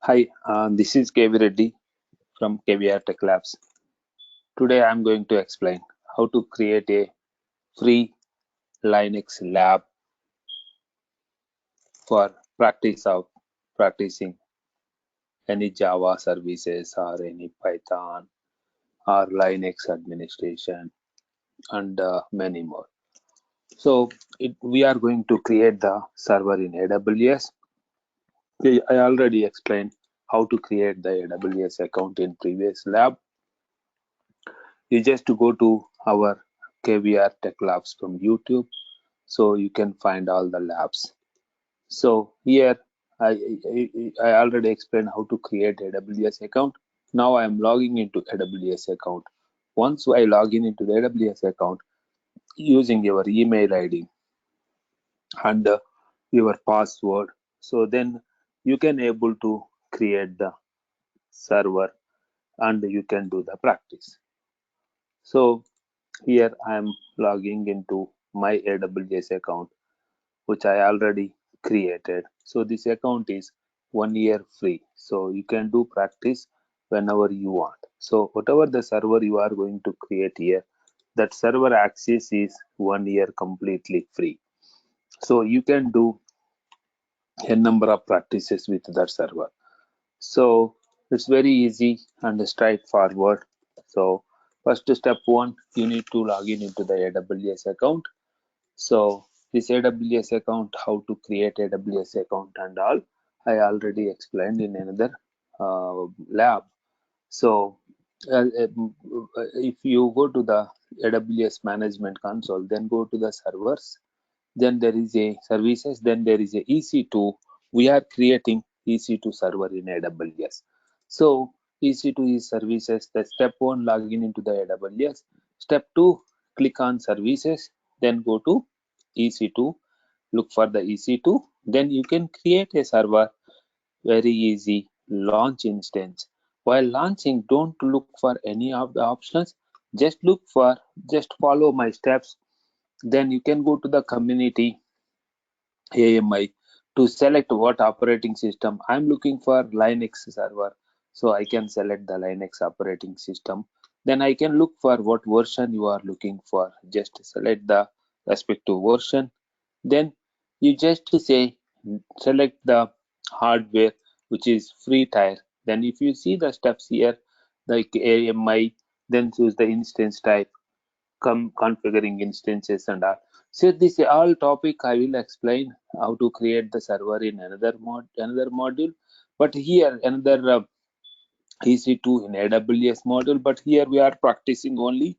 Hi, this is KV Reddy from KVR Tech Labs. Today I'm going to explain how to create a free Linux lab for practicing any Java services or any Python or Linux administration and many more. So we are going to create the server in AWS. I already explained how to create the AWS account in previous lab. You just go to our KVR Tech Labs from YouTube, so you can find all the labs. So here I already explained how to create AWS account. Now I am logging into AWS account. Once I log in into the AWS account using your email ID and your password, so then you can able to create the server and you can do the practice. So here I am logging into my AWS account, which I already created. So this account is 1 year free. So you can do practice whenever you want. So whatever the server you are going to create here, that server access is 1 year completely free. So you can do a number of practices with that server. So it's very easy and straightforward. So first step one, you need to log in into the AWS account. So this AWS account, how to create AWS account and all, I already explained in another lab. So if you go to the AWS management console, then go to the servers, then there is a services, then there is a EC2. We are creating EC2 server in AWS. So EC2 is services. The step one, login into the AWS. Step two, click on services, then go to EC2, look for the EC2, then you can create a server. Very easy. Launch instance. While launching, don't look for any of the options, just follow my steps. Then you can go to the community AMI to select what operating system. I'm looking for Linux server, so I can select the Linux operating system. Then I can look for what version you are looking for. Just select the respective version. Then you just say select the hardware, which is free tier. Then if you see the steps here, like AMI, then choose the instance type, configuring instances and all. So this all topic I will explain how to create the server in another module. But here another EC2 in AWS module. But here we are practicing only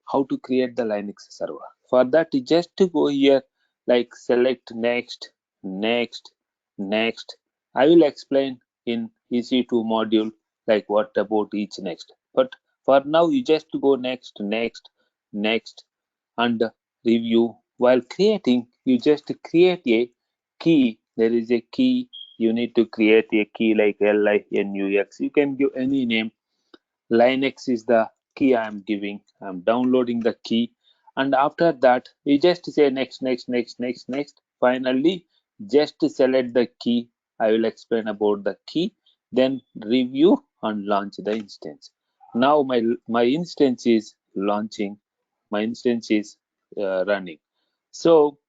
how to create the Linux server. For that, just to go here, like select next, next, next. I will explain in EC2 module like what about each next. But for now, you just go next, next, next, and review. While creating, you just create a key. There is a key. You need to create a key like LINUX. You can give any name. Linux is the key I am giving. I'm downloading the key, and after that you just say next, next, next, next, next. Finally, just select the key. I will explain about the key, then review and launch the instance. Now my instance is launching. My instance is running. So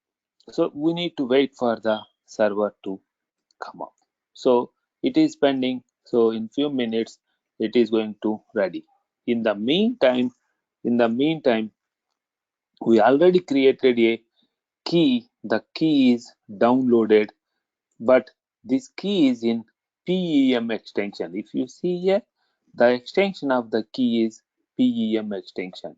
we need to wait for the server to come up. So it is pending. So in few minutes it is going to ready. In the meantime we already created a key. The key is downloaded, but this key is in PEM extension. If you see here, the extension of the key is PEM extension,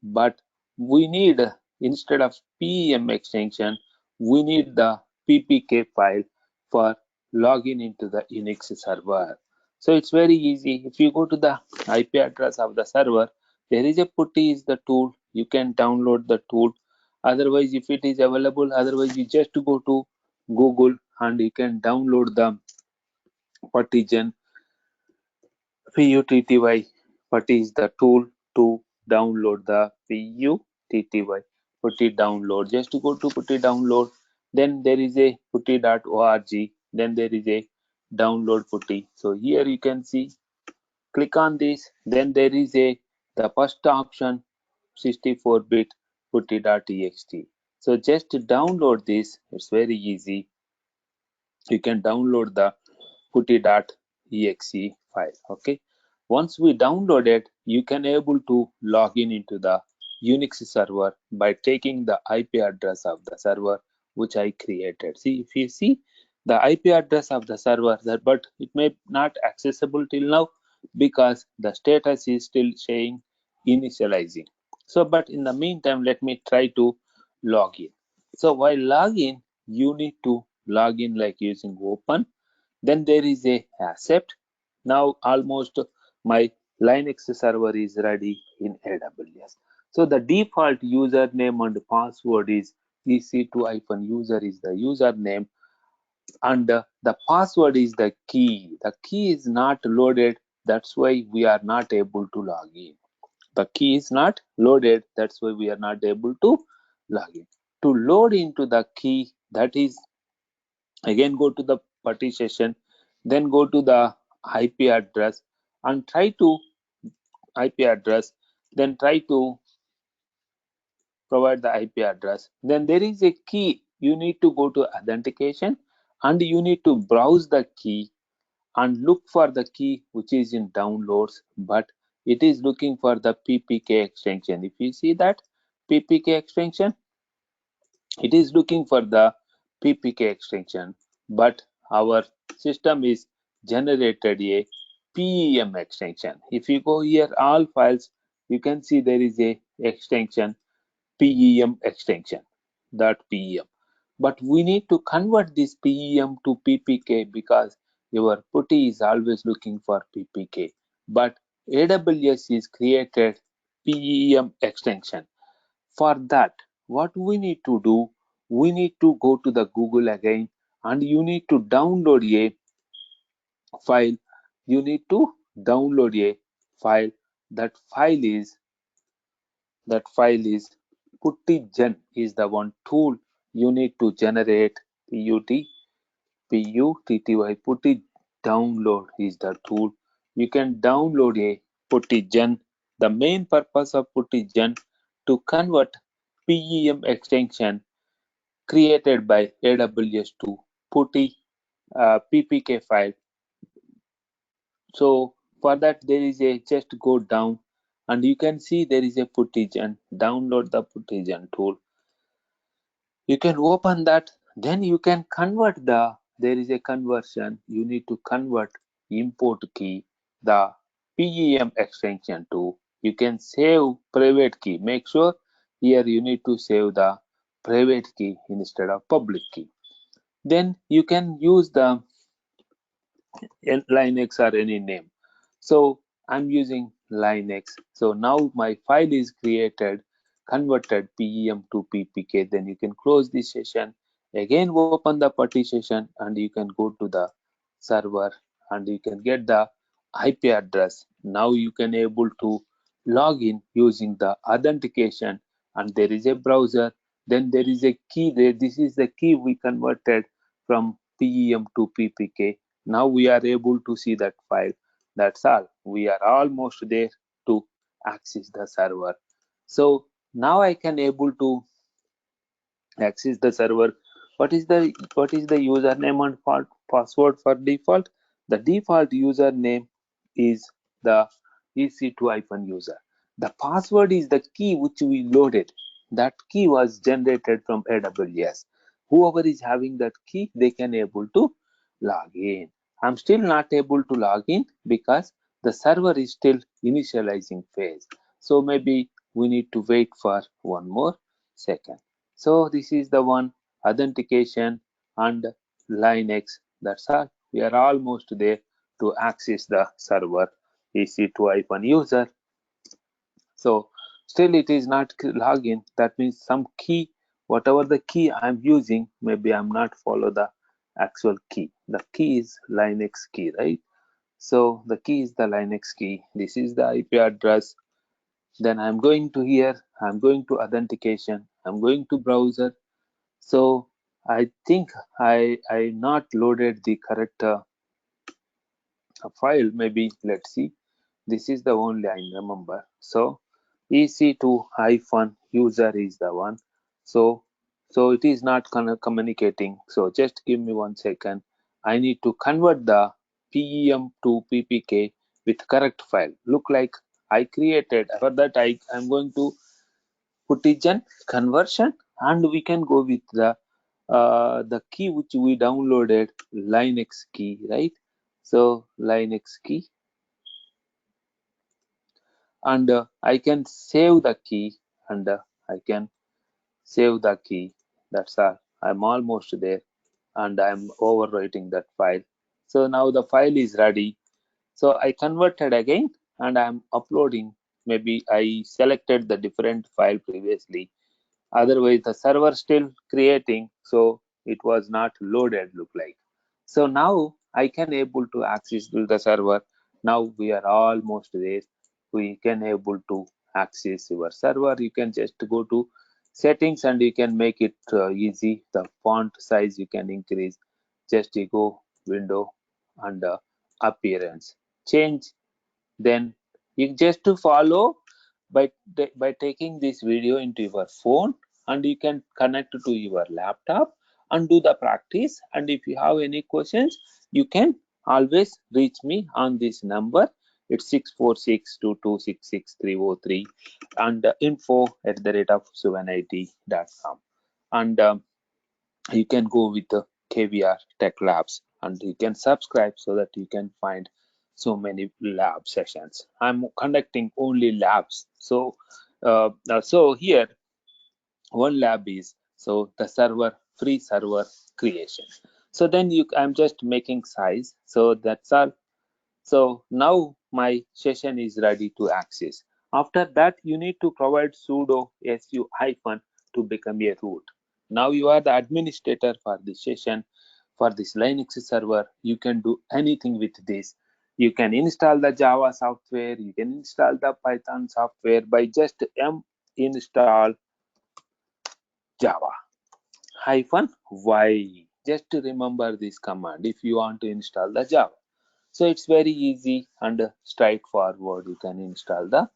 but we need, instead of PEM extension, we need the PPK file for login into the Unix server. So it's very easy. If you go to the IP address of the server, there is a PuTTY is the tool. You can download the tool. Otherwise, if it is available, otherwise you just go to Google and you can download the PuTTY. PuTTY. PuTTY is the tool to download the PuTTY. PuTTY download. Just to go to PuTTY download. Then there is a putty.org. Then there is a download PuTTY. So here you can see, click on this, then there is the first option, 64-bit PuTTY.txt. So just download this, it's very easy. You can download the PuTTY.exe file. Okay, once we download it, you can able to log in into the Unix server by taking the IP address of the server which I created. See, if you see the IP address of the server, that but it may not accessible till now because the status is still saying initializing. So but in the meantime, let me try to log in. So while login, you need to log in like using open, then there is a accept. Now almost my Linux server is ready in AWS. So the default username and password is ec2-user is the username, and the password is the key. The key is not loaded, that's why we are not able to log in. The key is not loaded, that's why we are not able to log in. To load into the key, that is, again go to the PuTTY session, then go to the IP address and try to IP address, then try to provide the IP address. Then there is a key. You need to go to authentication and you need to browse the key and look for the key which is in downloads, but it is looking for the PPK extension. If you see that PPK extension, it is looking for the PPK extension, but our system is generated a PEM extension. If you go here, all files, you can see there is a extension, PEM extension, .pem. But we need to convert this PEM to PPK because your PuTTY is always looking for PPK. But AWS is created PEM extension. For that, what we need to do, we need to go to the Google again and you need to download a file. You need to download a file. That file is PuTTygen is the one tool you need to generate. PuTTY PuTTY download is the tool. You can download a PuTTygen. The main purpose of PuTTygen to convert PEM extension created by AWS to PuTTY PPK file. So for that there is a, just go down and you can see there is a PuTTygen. Download the PuTTygen tool. You can open that, then you can convert there is a conversion. You need to convert import key, the PEM extension to, you can save private key. Make sure here you need to save the private key instead of public key. Then you can use the Linux or any name. So I'm using Linux. So now my file is created, converted PEM to PPK. Then you can close this session. Again open the PuTTY session and you can go to the server and you can get the IP address. Now you can able to log in using the authentication and there is a browser. Then there is a key there. This is the key we converted from PEM to PPK. Now we are able to see that file. That's all. We are almost there to access the server. So now I can able to access the server. What is the username and password for default? The default username is the ec2-user. The password is the key which we loaded. That key was generated from AWS. Whoever is having that key, they can able to log in. I'm still not able to log in because the server is still initializing phase. So maybe we need to wait for one more second. So this is the one, authentication and Linux. That's all. We are almost there to access the server ec2-user. So still it is not login. That means some key, whatever the key I'm using, maybe I'm not follow the actual key. The key is Linux key, right? So the key is the Linux key. This is the IP address. Then I'm going to here. I'm going to authentication. I'm going to browser. So I think I not loaded the correct a file. Maybe let's see, this is the only I remember. So EC2 hyphen user is the one. So it is not communicating. So just give me 1 second. I need to convert the PEM to PPK with correct file. Look like I created. For that I'm going to PuTTY conversion, and we can go with the key which we downloaded, Linux key, right? So Linux key, and I can save the key, and I can save the key. That's all. I'm almost there, and I'm overwriting that file. So now the file is ready. So I converted again, and I'm uploading. Maybe I selected the different file previously. Otherwise the server still creating, so it was not loaded, look like. So now I can able to access to the server. Now we are almost there. We can able to access your server. You can just go to settings and you can make it easy. The font size you can increase. Just you go window and appearance change. Then you just to follow by taking this video into your phone, and you can connect to your laptop and do the practice. And if you have any questions, you can always reach me on this number. It's 64622666303 and info@suvanit.com. And you can go with the KVR Tech Labs, and you can subscribe so that you can find so many lab sessions. I'm conducting only labs. So here one lab is so the server free server creation. So then I'm just making size. So that's all. So now my session is ready to access. After that, you need to provide sudo su hyphen to become a root. Now you are the administrator for this session. For this Linux server, you can do anything with this. You can install the Java software, you can install the Python software by just install Java hyphen y. Just to remember this command if you want to install the Java. So it's very easy and straightforward. You can install the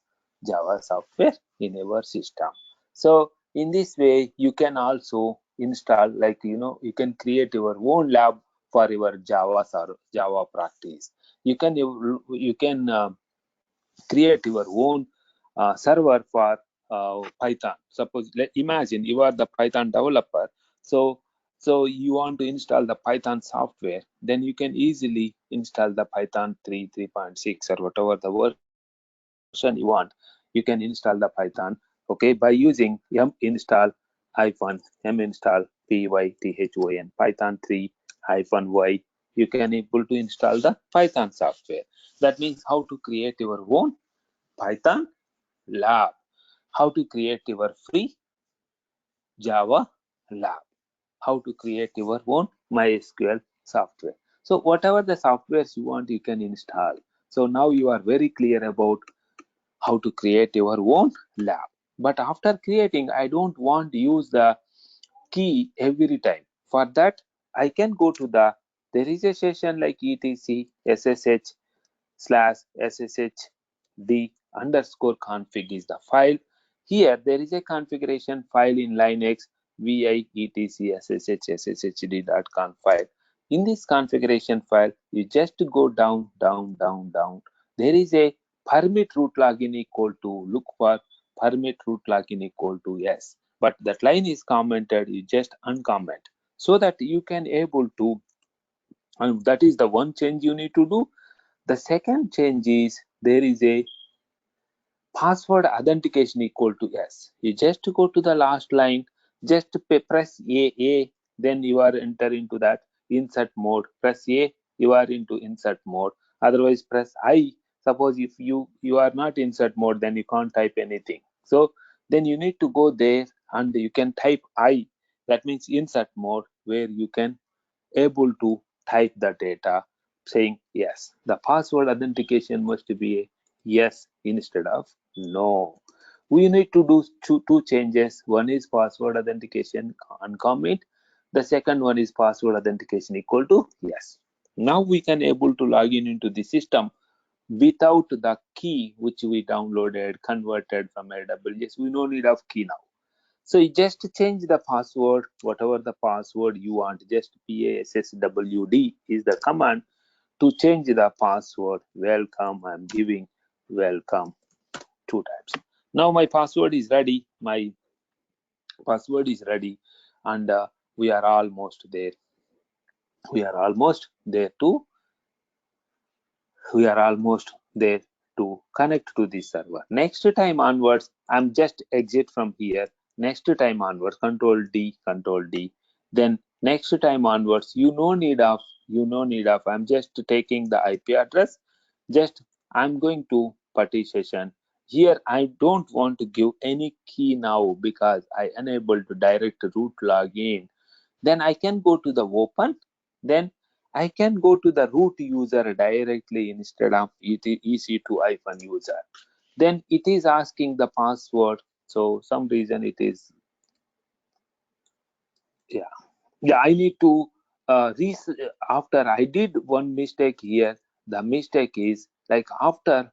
Java software in your system. So in this way, you can also install, like you can create your own lab for your Java practice. You can create your own server for Python. Suppose, imagine you are the Python developer. So you want to install the Python software, then you can easily install the Python 3, 3.6 or whatever the version you want. You can install the Python, okay, by using m install python python 3 y. You can able to install the Python software. That means how to create your own Python lab, how to create your free Java lab, how to create your own MySQL software. So whatever the softwares you want, you can install. So now you are very clear about how to create your own lab. But after creating, I don't want to use the key every time. For that, I can go to there is a session like etc sshd underscore config is the file. Here there is a configuration file in Linux vi etc/sshd.conf file. In this configuration file, you just go down. There is a permit root login equal to, look for permit root login equal to yes. But that line is commented, you just uncomment so that you can able to, and that is the one change you need to do. The second change is there is a password authentication equal to yes. You just go to the last line, just press A, then you are enter into that insert mode. Press A, you are into insert mode. Otherwise, press I. Suppose if you are not insert mode, then you can't type anything. So then you need to go there and you can type I. That means insert mode, where you can able to type the data saying yes. The password authentication must be a yes instead of no. We need to do two changes. One is password authentication uncomment. The second one is password authentication equal to yes. Now we can able to log in into the system without the key which we downloaded, converted from AWS. We no need of key now. So you just change the password, whatever the password you want, just PASSWD is the command to change the password. Welcome, I'm giving welcome 2 times. Now my password is ready. My password is ready, and we are almost there. We are almost there to we are almost there to connect to the server. Next time onwards, I'm just exit from here. Next time onwards, control D. Then next time onwards, you no need of. I'm just taking the IP address. Just I'm going to PuTTY session. Here I don't want to give any key now because I enable to direct root login. Then I can go to the open. Then I can go to the root user directly instead of EC2 user. Then it is asking the password. So some reason it is, yeah, I need to after I did one mistake here. The mistake is like after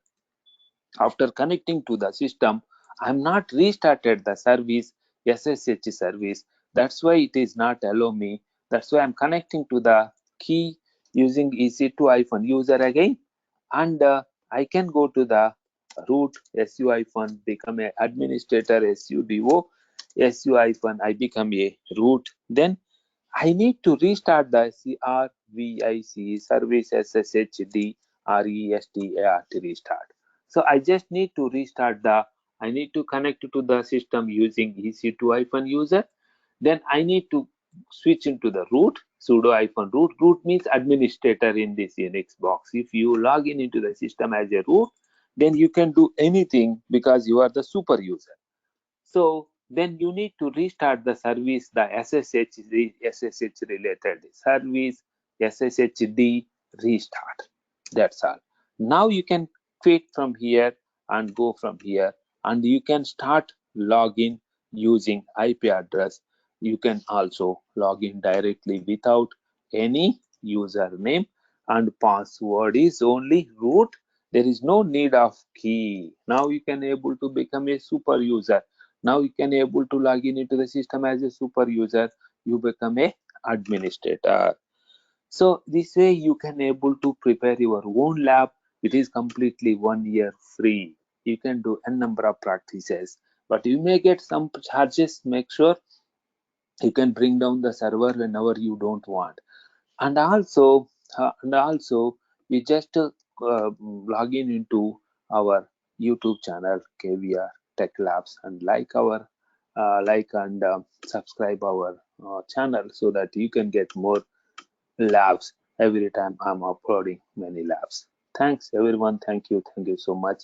connecting to the system, I'm not restarted the service, SSH service. That's why it is not allow me. That's why I'm connecting to the key using EC2-user again. And I can go to the root become a administrator sudo I become a root. Then I need to restart the CRVIC service SSHD RESTART restart. So I just need to restart I need to connect to the system using EC2-user. Then I need to switch into the root, sudo-root. Root means administrator in this Unix box. If you log in into the system as a root, then you can do anything because you are the super user. So then you need to restart the service, the SSH related service, SSHD restart. That's all. Now you can quit from here and go from here, and you can start login using IP address. You can also log in directly without any username, and password is only root. There is no need of key. Now you can able to become a super user. Now you can able to log in into the system as a super user. You become a administrator. So this way you can able to prepare your own lab. It is completely 1 year free. You can do a number of practices, but you may get some charges. Make sure you can bring down the server whenever you don't want. And also we just log in into our YouTube channel KVR Tech Labs and like and subscribe our channel so that you can get more labs every time I'm uploading many labs. Thanks everyone. Thank you so much.